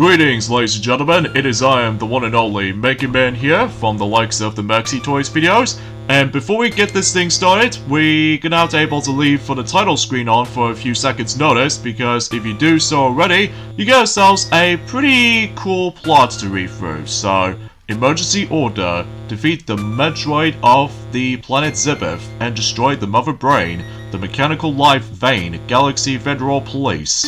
Greetings, ladies and gentlemen, it is I am the one and only Mega Man here from the likes of the Maxi Toys videos. And before we get this thing started, we're gonna have to able to leave for the title screen on for a few seconds notice, because if you do so already, you get yourselves a pretty cool plot to read through. So, emergency order, defeat the Metroid of the planet Zebeth and destroy the Mother Brain, the mechanical life vein, Galaxy Federal Police.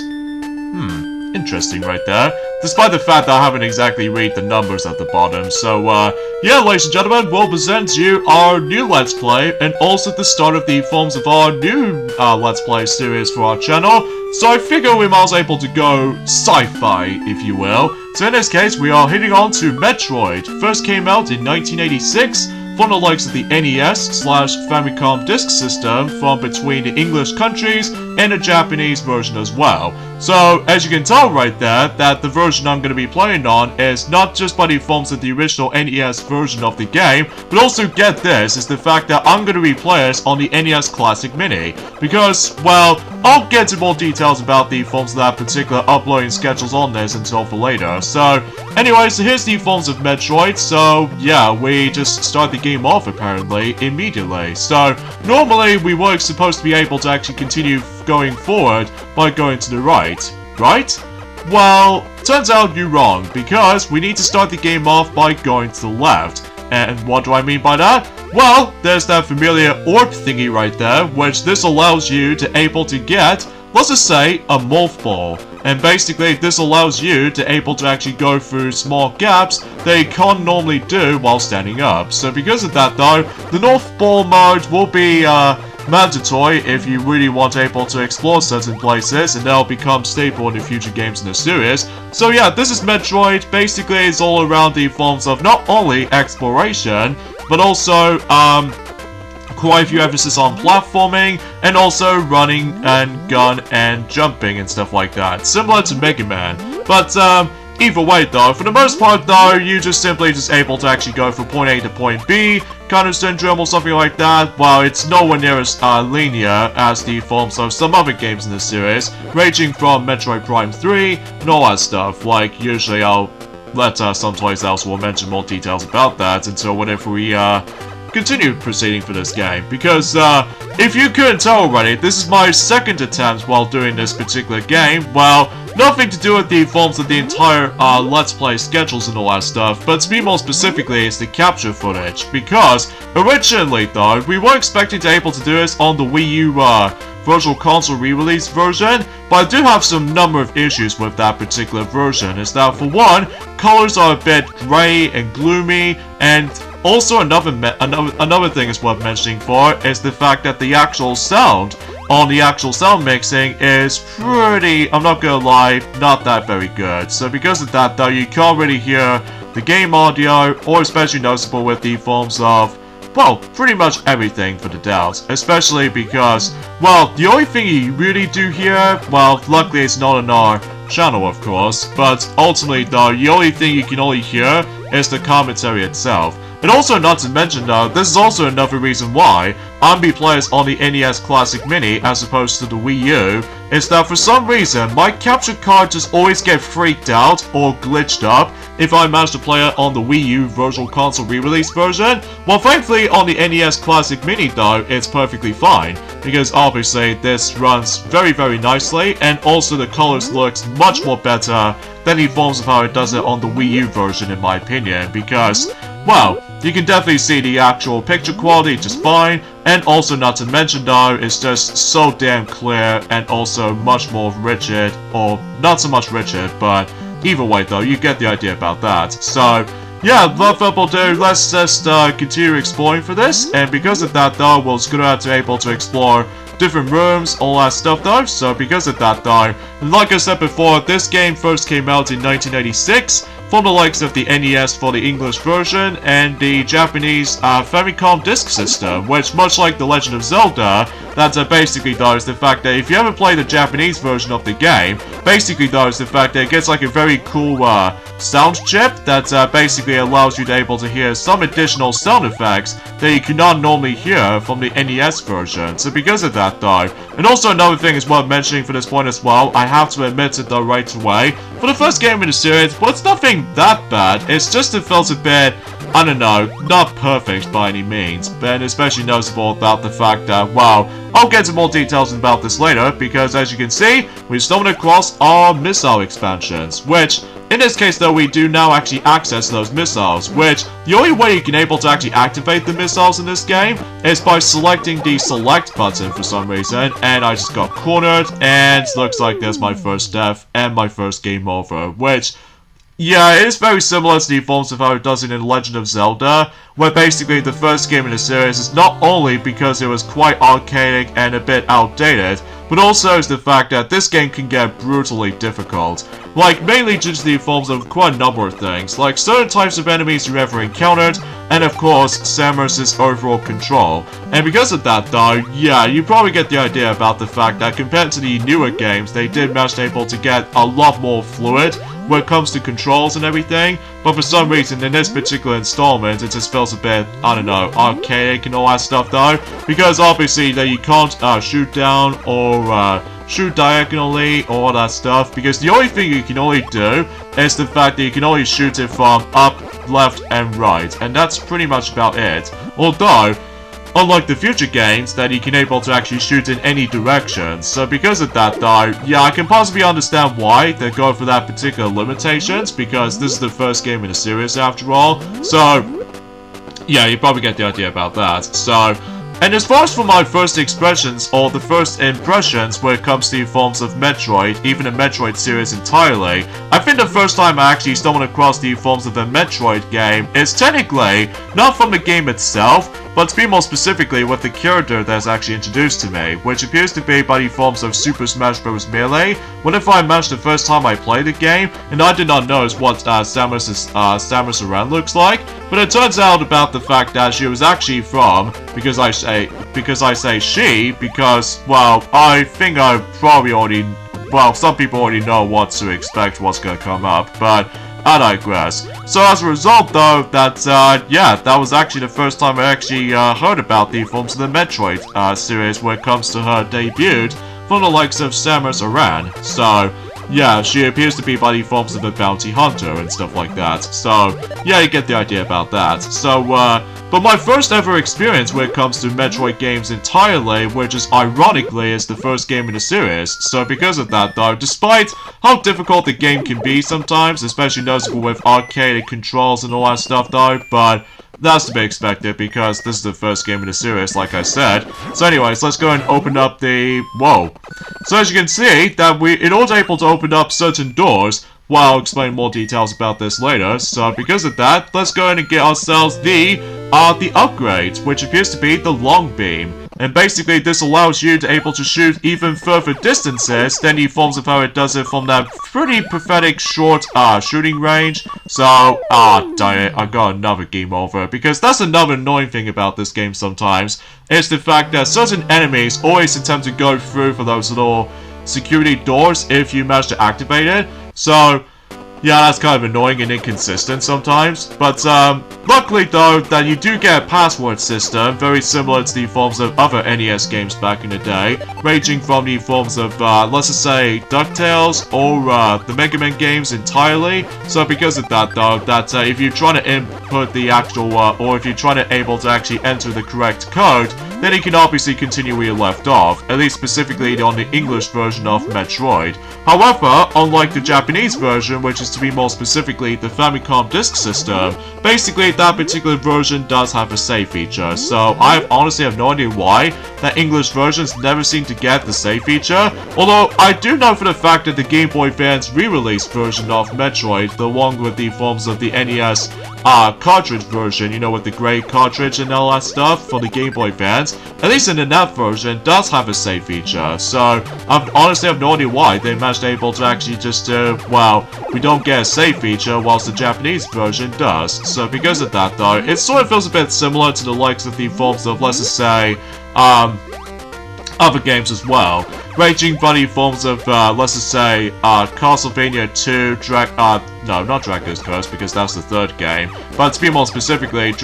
Interesting right there, despite the fact that I haven't exactly read the numbers at the bottom. So, yeah, ladies and gentlemen, we'll present you our new Let's Play, and also the start of the forms of our new Let's Play series for our channel. So I figure we might as well able to go sci-fi, if you will. So in this case, we are heading on to Metroid. First came out in 1986. From the likes of the NES/Famicom disk system from between the English countries and the Japanese version as well. So, as you can tell right there, that the version I'm going to be playing on is not just by the forms of the original NES version of the game, but also, get this, is the fact that I'm going to be playing this on the NES Classic Mini. Because, well, I'll get to more details about the forms of that particular uploading schedules on this until for later. So, anyway, so here's the forms of Metroid. So, yeah, we just start the game off apparently immediately. So normally we were supposed to be able to actually continue going forward by going to the right, Well, turns out you're wrong, because we need to start the game off by going to the left. And what do I mean by that? Well, there's that familiar orb thingy right there, which this allows you to able to get, let's just say, a Moth Ball. And basically, this allows you to able to actually go through small gaps that you can't normally do while standing up. So because of that though, the Moth Ball mode will be mandatory if you really want able to explore certain places, and they'll become staple in the future games in the series. So yeah, this is Metroid. Basically, it's all around the forms of not only exploration, but also quite a few emphasis on platforming, and also running and gun and jumping and stuff like that, similar to Mega Man. But either way though, for the most part though, you just simply able to actually go from point A to point B, kind of syndrome or something like that. While it's nowhere near as linear as the forms of some other games in the series, ranging from Metroid Prime 3 and all that stuff. Like, usually I'll let someplace else will mention more details about that until whenever we continue proceeding for this game, because if you couldn't tell already, this is my second attempt while doing this particular game. Well, nothing to do with the forms of the entire Let's Play schedules and all that stuff, but to be more specifically, it's the capture footage, because originally though, we were expecting to able to do this on the Wii U Virtual Console re-release version, but I do have some number of issues with that particular version. Is that, for one, colors are a bit grey and gloomy, and also another thing is worth mentioning for is the fact that the actual sound on the actual sound mixing is pretty, I'm not gonna lie, not that very good. So because of that though, you can't really hear the game audio, or especially noticeable with the forms of, well, pretty much everything for the doubts, especially because, well, the only thing you really do hear, well, luckily it's not on our channel of course, but ultimately though, the only thing you can only hear is the commentary itself. And also, not to mention though, this is also another reason why I'm be playing on the NES Classic Mini as opposed to the Wii U, is that for some reason, my capture card just always get freaked out or glitched up if I manage to play it on the Wii U Virtual Console re-release version. Well, thankfully on the NES Classic Mini though, it's perfectly fine, because obviously this runs very, very nicely, and also the colors looks much more better than the forms of how it does it on the Wii U version in my opinion, because, well, you can definitely see the actual picture quality just fine, and also not to mention though, it's just so damn clear and also much more rigid, or not so much rigid, but either way though, you get the idea about that. So, yeah, without further ado, let's just continue exploring for this, and because of that though, we're just gonna have to be able to explore different rooms, all that stuff though. So because of that though, like I said before, this game first came out in 1986 from the likes of the NES for the English version and the Japanese Famicom disk system, which, much like The Legend of Zelda, that basically though is the fact that if you ever play the Japanese version of the game, basically though is the fact that it gets like a very cool sound chip that basically allows you to able to hear some additional sound effects that you cannot normally hear from the NES version. So because of that though, and also another thing is worth mentioning for this point as well, I have to admit it though right away, for the first game in the series, well, it's nothing that bad, it's just it feels a bit, I don't know, not perfect by any means, but especially noticeable about the fact that, well, I'll get into more details about this later, because as you can see, we've stumbled across our missile expansions, which, in this case though, we do now actually access those missiles, which, the only way you can able to actually activate the missiles in this game is by selecting the select button for some reason, and I just got cornered, and looks like there's my first death, and my first game over, which, yeah, it is very similar to the forms of how it does it in Legend of Zelda, where basically the first game in the series is not only because it was quite archaic and a bit outdated, but also is the fact that this game can get brutally difficult. Like, mainly due to the forms of quite a number of things, like certain types of enemies you ever encountered, and of course, Samus's overall control. And because of that though, yeah, you probably get the idea about the fact that compared to the newer games, they did manage to able to get a lot more fluid when it comes to controls and everything, but for some reason in this particular installment it just feels a bit, I don't know, archaic and all that stuff though, because obviously that you can't shoot down or shoot diagonally or all that stuff, because the only thing you can only do is the fact that you can only shoot it from up, left and right, and that's pretty much about it. Although, unlike the future games, that you can able to actually shoot in any direction. So because of that though, yeah, I can possibly understand why they go for that particular limitations, because this is the first game in the series after all. So, yeah, you probably get the idea about that. So, and as far as for my first expressions, or the first impressions when it comes to the forms of Metroid, even the Metroid series entirely, I think the first time I actually stumbled across the forms of the Metroid game is technically not from the game itself, but to be more specifically with the character that's actually introduced to me, which appears to be by the forms of Super Smash Bros. Melee, whenever I managed the first time I played the game, and I did not notice what Samus Aran looks like, but it turns out about the fact that she was actually from, because I say she, because, well, I think I probably already, well, some people already know what to expect, what's gonna come up, but I digress. So as a result though, yeah, that was actually the first time I actually heard about the forms of the Metroid series when it comes to her debut from the likes of Samus Aran. So, yeah, she appears to be by the forms of a bounty hunter and stuff like that. So, yeah, you get the idea about that. So, but my first ever experience when it comes to Metroid games entirely, which is ironically is the first game in the series. So because of that though, despite how difficult the game can be sometimes, especially noticeable with arcade controls and all that stuff though, but that's to be expected because this is the first game in the series, like I said. So anyways, let's go and open up the... Whoa. So as you can see, that it was able to open up certain doors. Well, I'll explain more details about this later. So because of that, let's go ahead and get ourselves the upgrade, which appears to be the long beam. And basically this allows you to able to shoot even further distances than the forms of how it does it from that pretty pathetic short shooting range. So, damn it, I got another game over. Because that's another annoying thing about this game sometimes, is the fact that certain enemies always attempt to go through for those little security doors if you manage to activate it. So, yeah, that's kind of annoying and inconsistent sometimes. But, luckily though, that you do get a password system, very similar to the forms of other NES games back in the day, ranging from the forms of, let's just say, DuckTales, or, the Mega Man games entirely. So because of that though, that, if you're trying to input the actual, or if you're trying to able to actually enter the correct code, then you can obviously continue where you left off, at least specifically on the English version of Metroid. However, unlike the Japanese version, which is to be more specifically the Famicom Disk System, basically that particular version does have a save feature, so I honestly have no idea why that English versions never seem to get the save feature, although I do know for the fact that the Game Boy Advance re-release version of Metroid, along with the forms of the NES cartridge version, you know, with the grey cartridge and all that stuff for the Game Boy Advance, at least in the NES version, does have a save feature. So, I honestly have no idea why they managed able to actually just, well, we don't get a save feature whilst the Japanese version does. So, because of that though, it sort of feels a bit similar to the likes of the forms of, let's just say, other games as well, ranging from the forms of, let's just say, Castlevania 2, no, not Drago's Curse, because that's the third game, but to be more specifically,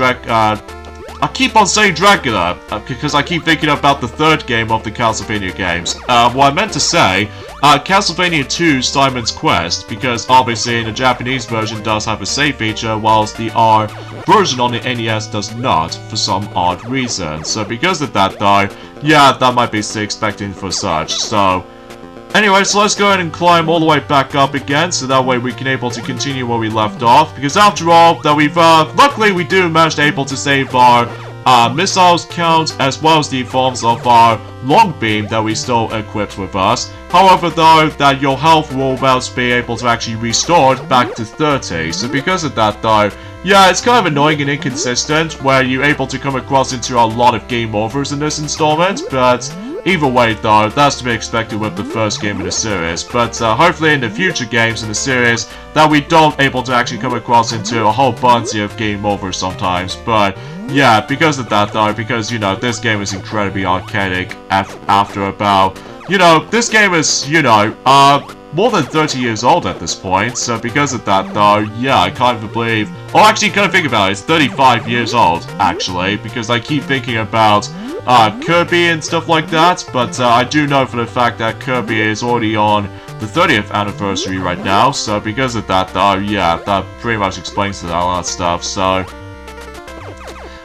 I keep on saying Dracula, because I keep thinking about the third game of the Castlevania games. What I meant to say, Castlevania 2 Simon's Quest, because obviously the Japanese version does have a save feature, whilst the R version on the NES does not, for some odd reason. So because of that though, yeah, that might be still expecting for such, so... Anyway, so let's go ahead and climb all the way back up again, so that way we can able to continue where we left off. Because after all, that we've, luckily we do manage to able to save our, missiles count, as well as the forms of our long beam that we still equipped with us. However though, that your health will about be able to actually restore back to 30. So because of that though, yeah, it's kind of annoying and inconsistent, where you're able to come across into a lot of game overs in this installment, but... Either way though, that's to be expected with the first game in the series, but hopefully in the future games in the series that we don't able to actually come across into a whole bunch of game over sometimes, but yeah, because of that though, because you know, this game is incredibly archaic after about, you know, this game is, you know, more than 30 years old at this point, so because of that though, yeah, I can't even believe, or actually kind of think about it, it's 35 years old, actually, because I keep thinking about Kirby and stuff like that, but I do know for the fact that Kirby is already on the 30th anniversary right now, so because of that though, yeah, that pretty much explains all that stuff, so...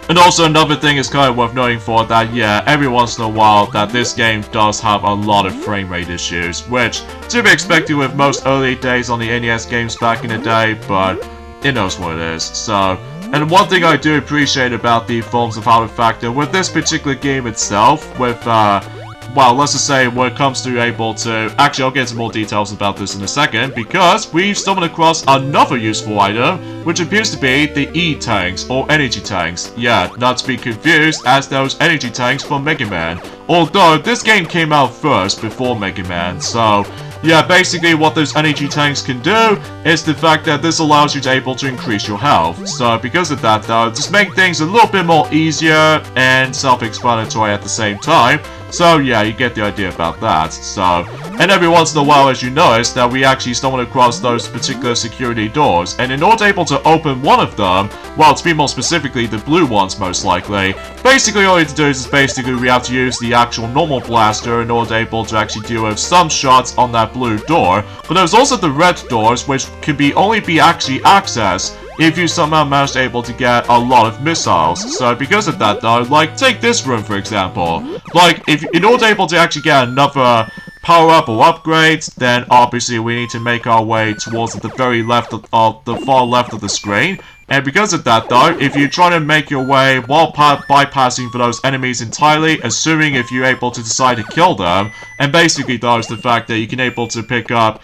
And also another thing is kind of worth noting for that, yeah, every once in a while that this game does have a lot of frame rate issues, which to be expected with most early days on the NES games back in the day, but it knows what it is, so... And one thing I do appreciate about the forms of Power Factor with this particular game itself, with, well, let's just say when it comes to able to... Actually, I'll get into more details about this in a second, because we've stumbled across another useful item, which appears to be the E-Tanks, or Energy Tanks. Yeah, not to be confused as those Energy Tanks from Mega Man. Although, this game came out first before Mega Man, so... Yeah, basically what those energy tanks can do is the fact that this allows you to able to increase your health. So because of that though, just make things a little bit more easier and self-explanatory at the same time. So yeah, you get the idea about that. So, and every once in a while, as you notice, that we actually stumbled across those particular security doors. And in order to able to open one of them, well, to be more specifically, the blue ones most likely, basically all you have to do is basically we have to use the actual normal blaster in order to able to actually deal with some shots on that blue door. But there's also the red doors, which can only be actually accessed if you somehow manage to able to get a lot of missiles. So because of that though, like take this room for example. Like if in order to able to actually get another power-up or upgrades, then obviously we need to make our way towards the very left of the far left of the screen. And because of that though, if you're trying to make your way while bypassing for those enemies entirely, assuming if you're able to decide to kill them, and basically though is the fact that you can able to pick up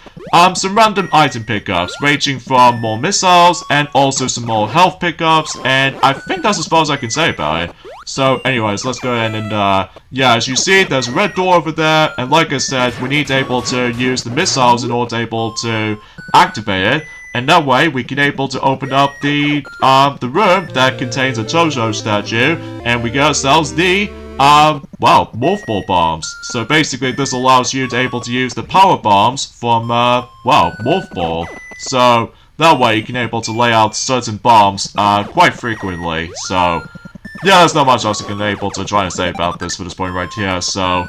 some random item pickups, ranging from more missiles and also some more health pickups, and I think that's as far as I can say about it. So anyways, let's go ahead and yeah, as you see, there's a red door over there, and like I said, we need to able to use the missiles in order to able to activate it. And that way, we can able to open up the room that contains a Jojo statue, and we get ourselves the, well, Moth Ball bombs. So basically, this allows you to able to use the power bombs from, well, Moth Ball. So that way, you can able to lay out certain bombs, quite frequently. So, yeah, there's not much else I can able to try and say about this for this point right here, so...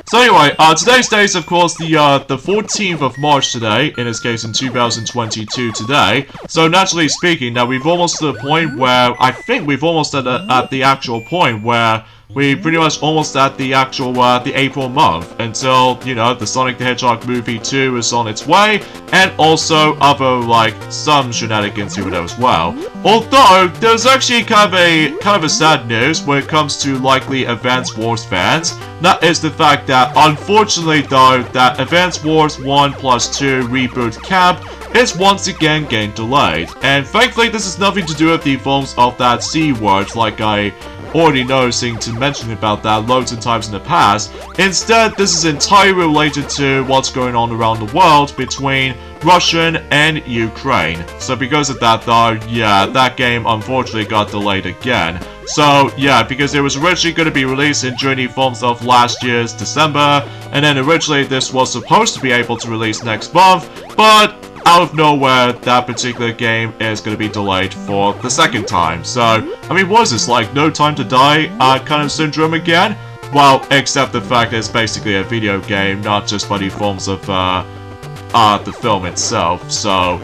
So anyway, today's date is of course the 14th of March today, in this case in 2022 today. So naturally speaking, now we've almost to the point where, I think we've almost at the actual point where we pretty much almost at the actual, the April month, until, you know, the Sonic the Hedgehog movie 2 is on its way, and also other, like, some shenanigans here as well. Although, there's actually kind of a sad news when it comes to likely Advance Wars fans. That is the fact that, unfortunately though, that Advance Wars 1+2 Reboot Camp is once again getting delayed. And thankfully, this has nothing to do with the forms of that C word, like I already noticing to mention about that loads of times in the past. Instead, this is entirely related to what's going on around the world between Russia and Ukraine. So because of that though, yeah, that game unfortunately got delayed again. So yeah, because it was originally going to be released in during the forms of last year's December, and then originally this was supposed to be able to release next month, but out of nowhere, that particular game is going to be delayed for the second time. So, I mean, what is this, like, no time to die kind of syndrome again? Well, except the fact that it's basically a video game, not just by the forms of the film itself. So,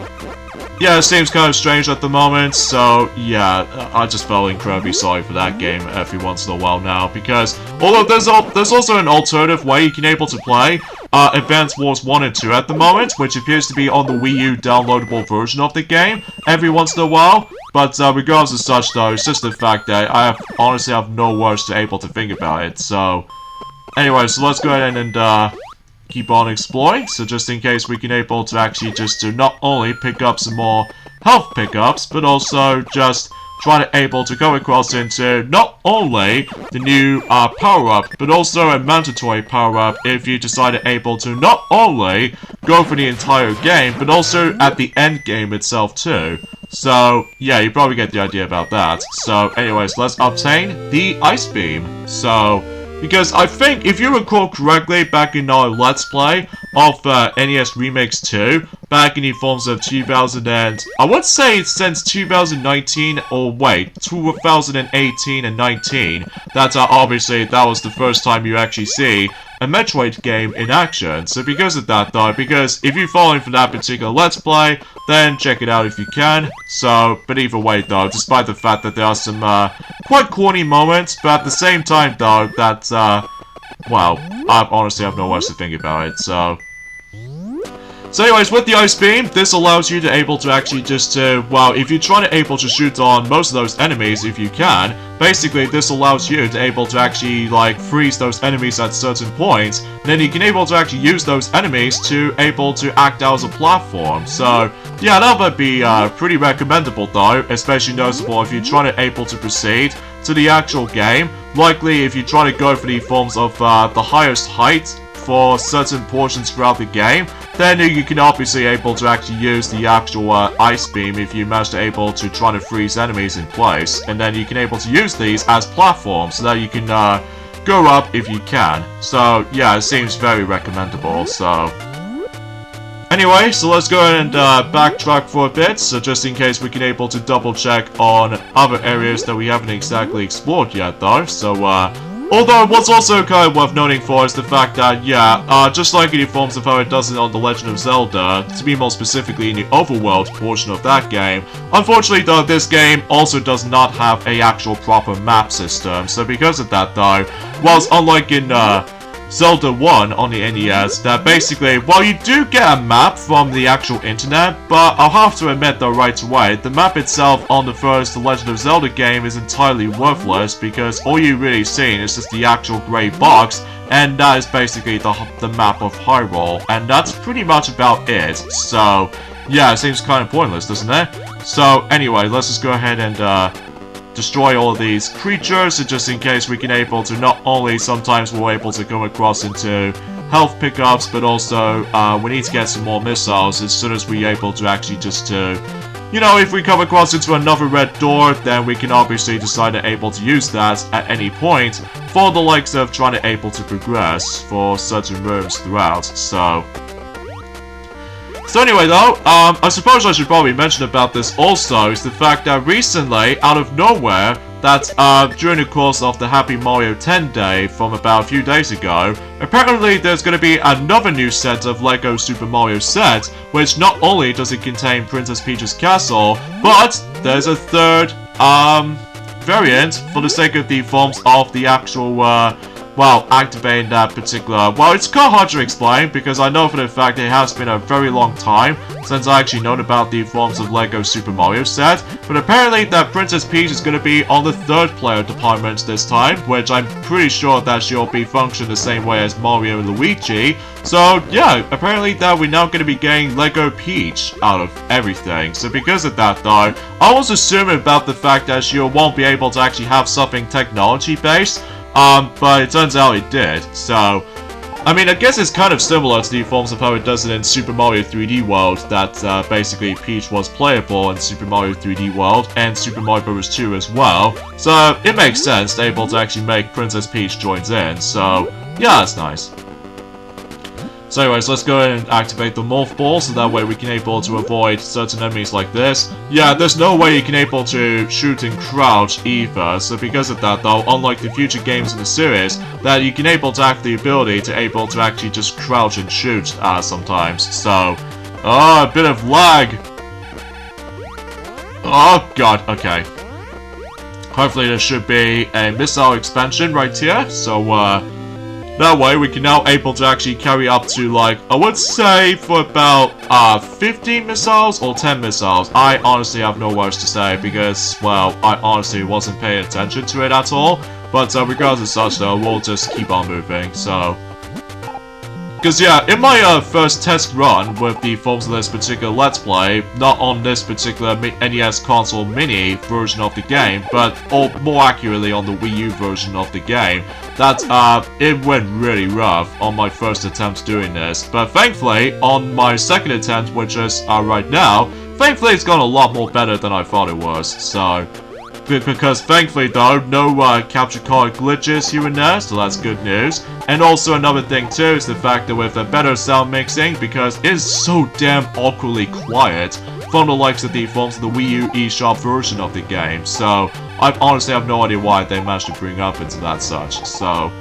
yeah, it seems kind of strange at the moment. So, yeah, I just felt incredibly sorry for that game every once in a while now, because although there's also an alternative way you can able to play Advance Wars 1 and 2 at the moment, which appears to be on the Wii U downloadable version of the game every once in a while. But regardless of such though, it's just the fact that I honestly have no words to able to think about it. So, anyway, so let's go ahead and keep on exploring. So just in case we can able to actually just to not only pick up some more health pickups, but also just try to able to go across into not only the new power-up, but also a mandatory power-up if you decide to able to not only go for the entire game, but also at the end game itself too. So, yeah, you probably get the idea about that. So, anyways, let's obtain the Ice Beam. So, because I think, if you recall correctly, back in our Let's Play of NES Remix 2, back in the forms of 2000 and... I would say since 2019, or wait, 2018 and 19, that obviously, that was the first time you actually see a Metroid game in action. So because of that though, because if you're following for that particular Let's Play, then check it out if you can. So, but either way though, despite the fact that there are some quite corny moments, but at the same time though, that, well, I honestly have no words to think about it, so... So anyways, with the Ice Beam, this allows you to able to actually just well, if you're trying to able to shoot on most of those enemies, if you can, basically this allows you to able to actually, like, freeze those enemies at certain points, and then you can able to actually use those enemies to able to act out as a platform. So, yeah, that would be pretty recommendable though, especially noticeable if you're trying to able to proceed to the actual game. Likely, if you try to go for the forms of the highest height for certain portions throughout the game, then you can obviously able to actually use the actual Ice Beam if you manage to able to try to freeze enemies in place, and then you can able to use these as platforms so that you can go up if you can. So yeah, it seems very recommendable. So anyway, so let's go ahead and backtrack for a bit, so just in case we can able to double check on other areas that we haven't exactly explored yet though. So although what's also kind of worth noting for is the fact that, yeah, just like in the forms of how it does it on The Legend of Zelda, to be more specifically in the overworld portion of that game, unfortunately though, this game also does not have a actual proper map system. So because of that though, whilst unlike in Zelda 1 on the NES, that basically, while you do get a map from the actual internet, but I'll have to admit though right away, the map itself on the first The Legend of Zelda game is entirely worthless, because all you really see is just the actual grey box, and that is basically the map of Hyrule, and that's pretty much about it. So, yeah, it seems kind of pointless, doesn't it? So, anyway, let's just go ahead and destroy all of these creatures, and just in case we can able to not only sometimes we're able to come across into health pickups, but also we need to get some more missiles as soon as we're able to actually just you know, if we come across into another red door, then we can obviously decide to able to use that at any point for the likes of trying to able to progress for certain rooms throughout. So anyway though, I suppose I should probably mention about this also, is the fact that recently, out of nowhere, that during the course of the Happy Mario 10 Day from about a few days ago, apparently there's going to be another new set of LEGO Super Mario set, which not only does it contain Princess Peach's castle, but there's a third variant for the sake of the forms of the actual well, activating that particular... Well, it's kind of hard to explain, because I know for the fact it has been a very long time since I actually known about the forms of LEGO Super Mario set, but apparently that Princess Peach is going to be on the 3rd player department this time, which I'm pretty sure that she'll be functioning the same way as Mario and Luigi. So, yeah, apparently that we're now going to be getting LEGO Peach out of everything. So because of that, though, I was assuming about the fact that she won't be able to actually have something technology-based, but it turns out it did. So, I mean, I guess it's kind of similar to the forms of how it does it in Super Mario 3D World, that basically Peach was playable in Super Mario 3D World and Super Mario Bros. 2 as well. So, it makes sense they're able to actually make Princess Peach joins in. So, yeah, that's nice. So anyways, let's go ahead and activate the Moth Ball, so that way we can able to avoid certain enemies like this. Yeah, there's no way you can able to shoot and crouch either, so because of that though, unlike the future games in the series, that you can able to have the ability to able to actually just crouch and shoot sometimes. So, a bit of lag. Oh god, okay. Hopefully there should be a missile expansion right here, so that way we can now able to actually carry up to, like, I would say for about 15 missiles or 10 missiles. I honestly have no words to say because, well, I honestly wasn't paying attention to it at all. But regardless of such though, we'll just keep on moving, so... Because yeah, in my first test run with the forms of this particular Let's Play, not on this particular NES console mini version of the game, but more accurately on the Wii U version of the game, that it went really rough on my first attempt doing this. But thankfully, on my second attempt, which is right now, thankfully it's gone a lot more better than I thought it was, so... Because thankfully though, no capture card glitches here and there, so that's good news. And also another thing too is the fact that with a better sound mixing, because it is so damn awkwardly quiet from the likes of the forms of the Wii U eShop version of the game. So I honestly have no idea why they managed to bring up into that such. So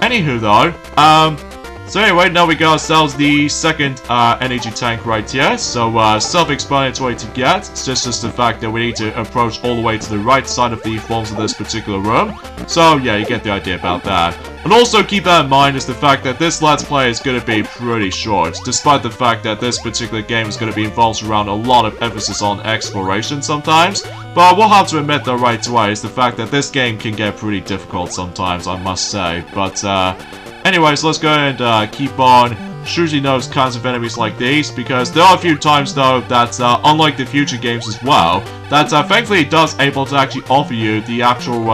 anywho though, so anyway, now we got ourselves the second energy tank right here. So self-explanatory to get. It's just the fact that we need to approach all the way to the right side of the forms of this particular room. So yeah, you get the idea about that. And also keep that in mind is the fact that this Let's Play is going to be pretty short, despite the fact that this particular game is going to be involved around a lot of emphasis on exploration sometimes. But we'll have to admit though right away is the fact that this game can get pretty difficult sometimes, I must say. But anyways, let's go and keep on shooting those kinds of enemies like these, because there are a few times though that, unlike the future games as well, that thankfully it does able to actually offer you the actual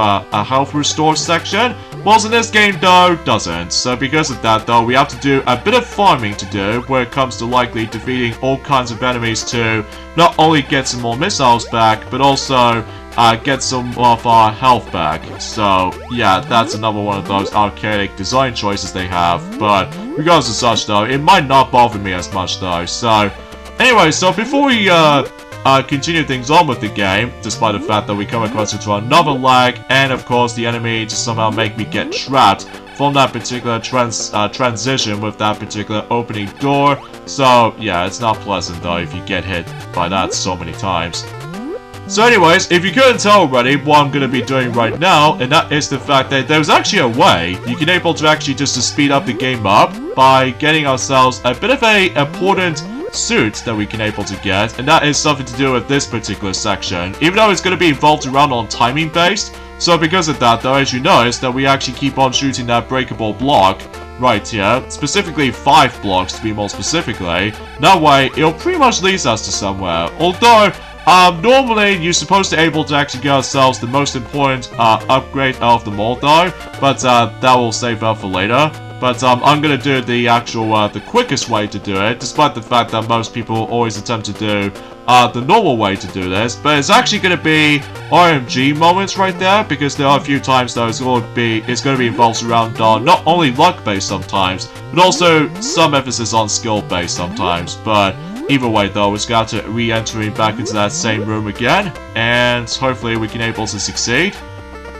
health restore section, whilst in this game though, doesn't. So because of that though, we have to do a bit of farming to do, where it comes to likely defeating all kinds of enemies to not only get some more missiles back, but also get some of our health back. So yeah, that's another one of those archaic design choices they have. But regardless of such though, it might not bother me as much though. So anyway, so before we continue things on with the game, despite the fact that we come across into another lag, and of course the enemy just somehow make me get trapped from that particular transition with that particular opening door. So yeah, it's not pleasant though if you get hit by that so many times. So anyways, if you couldn't tell already what I'm going to be doing right now, and that is the fact that there's actually a way you can able to actually just to speed up the game up by getting ourselves a bit of a important suit that we can able to get, and that is something to do with this particular section, even though it's going to be involved around on timing based. So because of that though, as you notice that we actually keep on shooting that breakable block right here, specifically 5 blocks to be more specifically. That way it'll pretty much lead us to somewhere, although normally you're supposed to able to actually get ourselves the most important upgrade of them all though, but that will save up for later. But I'm gonna do the actual the quickest way to do it, despite the fact that most people always attempt to do the normal way to do this. But it's actually gonna be RMG moments right there, because there are a few times though it's gonna be involved around not only luck based sometimes, but also some emphasis on skill based sometimes. But either way though, it's got to re-entering back into that same room again, and hopefully we can able to succeed.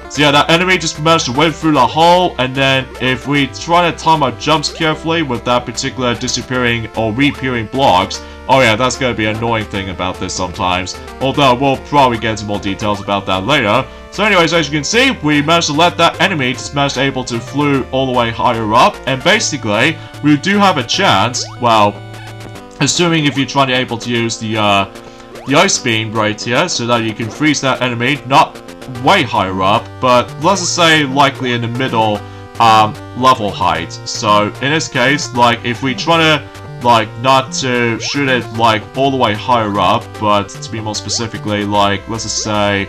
So yeah, that enemy just managed to went through the hole, and then if we try to time our jumps carefully with that particular disappearing or reappearing blocks, Oh yeah, that's going to be an annoying thing about this sometimes. Although, we'll probably get into more details about that later. So anyways, as you can see, we managed to let that enemy just managed able to flew all the way higher up. And basically, we do have a chance, well, assuming if you're trying to able to use the ice beam right here, so that you can freeze that enemy, not way higher up, but let's just say likely in the middle level height. So in this case, like if we try to like not to shoot it like all the way higher up, but to be more specifically, like let's just say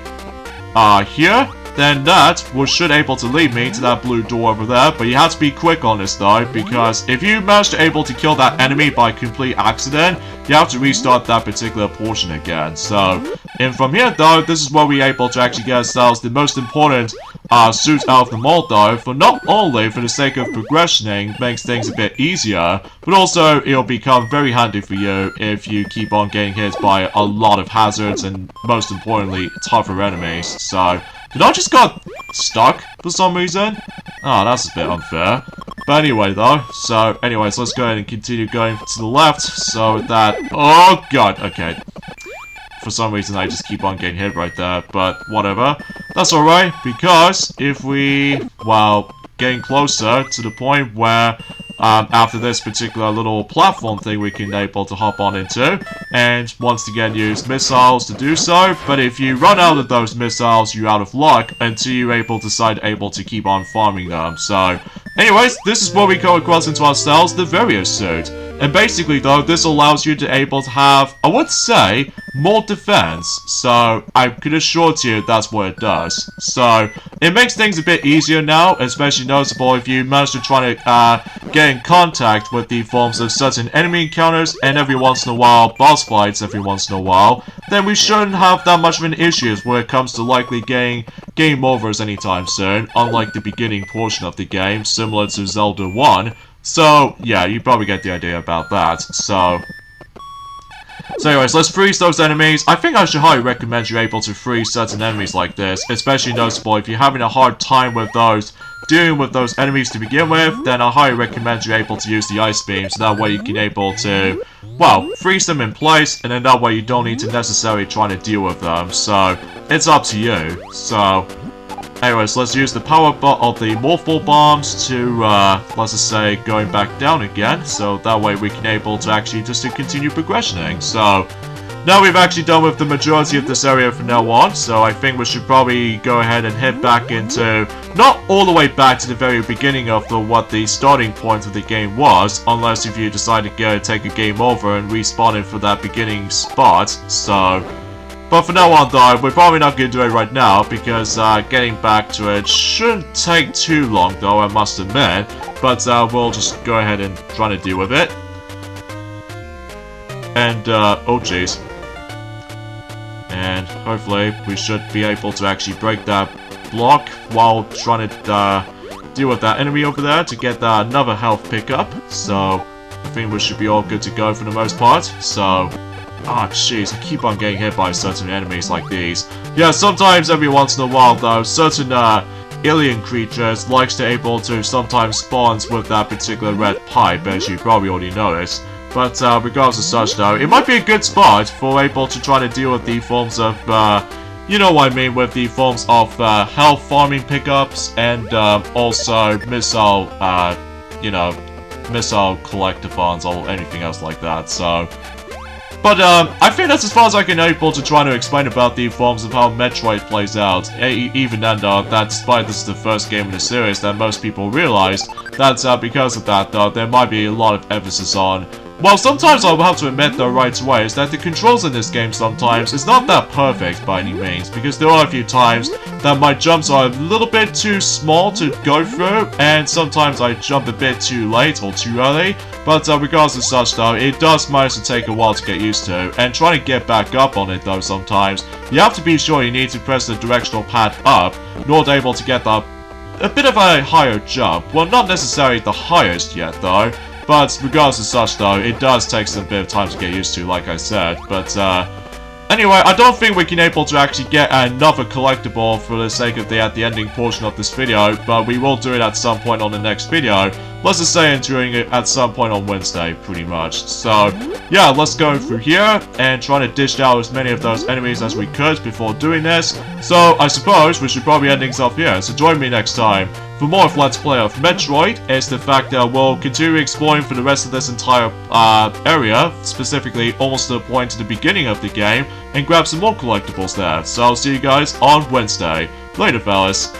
here, then that should able to lead me to that blue door over there. But you have to be quick on this though, because if you manage to able to kill that enemy by complete accident, you have to restart that particular portion again. So, and from here though, this is where we're able to actually get ourselves the most important suit out of them all though, for not only for the sake of progressioning, makes things a bit easier, but also it'll become very handy for you if you keep on getting hit by a lot of hazards and most importantly, tougher enemies. So, did I just got stuck for some reason? Oh, that's a bit unfair. But anyway though, so anyways, let's go ahead and continue going to the left, so that, oh god, okay. For some reason I just keep on getting hit right there, but whatever. That's alright, because if we, well, getting closer to the point where after this particular little platform thing we can able to hop on into, and once again use missiles to do so, but if you run out of those missiles, you're out of luck until you're decide to keep on farming them. So, anyways, this is where we go across into ourselves the Vario suit. And basically though, this allows you to able to have, I would say, more defense. So, I could assure you that's what it does. So, it makes things a bit easier now, especially noticeable if you manage to try to get in contact with the forms of certain enemy encounters, and every once in a while, boss fights every once in a while, then we shouldn't have that much of an issue when it comes to likely getting game overs anytime soon, unlike the beginning portion of the game, similar to Zelda 1. So, yeah, you probably get the idea about that. So anyways, let's freeze those enemies. I think I should highly recommend you're able to freeze certain enemies like this, especially noticeable if you're having a hard time with those, dealing with those enemies to begin with, then I highly recommend you're able to use the ice beam, so that way you can able to, well, freeze them in place, and then that way you don't need to necessarily try to deal with them. So, it's up to you. So, anyways, let's use the power of the Moth Ball bombs to, let's just say, going back down again, so that way we can able to actually just to continue progressioning. So, now we've actually done with the majority of this area from now on, so I think we should probably go ahead and head back into, not all the way back to the very beginning of what the starting point of the game was, unless if you decide to go take a game over and respawn it for that beginning spot. So, but for now on though, we're probably not going to do it right now, because getting back to it shouldn't take too long though, I must admit. But we'll just go ahead and try to deal with it. And, oh jeez. And hopefully we should be able to actually break that block while trying to deal with that enemy over there to get another health pickup. So, I think we should be all good to go for the most part. So, ah, jeez, I keep on getting hit by certain enemies like these. Yeah, sometimes every once in a while though, certain alien creatures likes to able to sometimes spawns with that particular red pipe, as you probably already noticed. But regardless of such though, it might be a good spot for able to try to deal with the forms of, you know what I mean, with the forms of health farming pickups and also missile, you know, missile collectathons or anything else like that. So, but I think that's as far as I can able to try to explain about the forms of how Metroid plays out. Even then though, that despite this is the first game in the series that most people realized, that because of that though, there might be a lot of emphasis on. Well, sometimes I'll have to admit though right away is that the controls in this game sometimes is not that perfect by any means, because there are a few times that my jumps are a little bit too small to go through, and sometimes I jump a bit too late or too early. But regardless of such though, it does manage to take a while to get used to, and trying to get back up on it though sometimes, you have to be sure you need to press the directional pad up in order able to get a bit of a higher jump. Well, not necessarily the highest yet though, but regardless of such though, it does take some bit of time to get used to, like I said. But anyway, I don't think we can able to actually get another collectible for the sake of at the ending portion of this video, but we will do it at some point on the next video. Let's just say doing it at some point on Wednesday, pretty much. So, yeah, let's go through here and try to dish out as many of those enemies as we could before doing this. So, I suppose we should probably end things off here, so join me next time for more of Let's Play of Metroid. Is the fact that we'll continue exploring for the rest of this entire area, specifically almost to the point to the beginning of the game, and grab some more collectibles there. So I'll see you guys on Wednesday. Later, fellas.